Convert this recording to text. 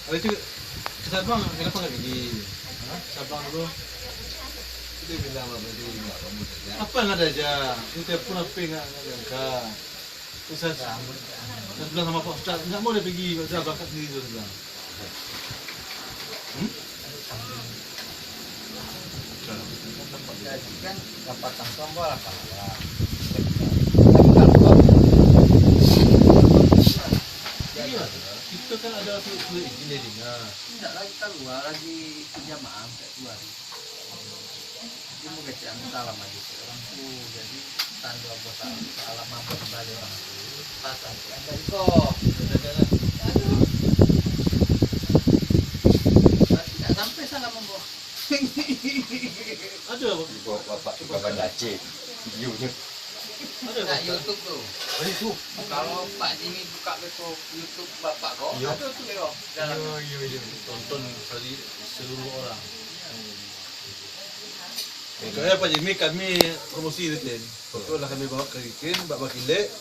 Habis itu ke Sabang kenapa nggak pergi? Sabang dulu. Dia bilang apa dia nggak kamu saja. Apa nggak ada aja? Itu telepon apa nggak diangkat. Terus saya bilang sama Pak Ustaz, nggak mau dia pergi, saya berangkat sendiri terus bilang. Jadi kan dapat tangkap bola kalah. Iya, kita kan ada sulit izin dari Tidak lagi keluar lagi jamaah kayak keluar. Dia mau kecil salam aja ke orang tuh, jadi tanda bos salam apa kembali orang tuh pasang ada kok. Tidak sampai salam bos. ada apa? Bapak suka bandace videonya. Ada Nah, apa? YouTube tuh. Oh itu. Kalau Pak Jimmy buka besok YouTube Bapak kok, Iya. ada tuh kok. Dalam Iya. Tonton seluruh orang. Makanya Pak Jimmy kami promosi Ritin. Betul lah kami bawa ke Ritin, bawa Kilek.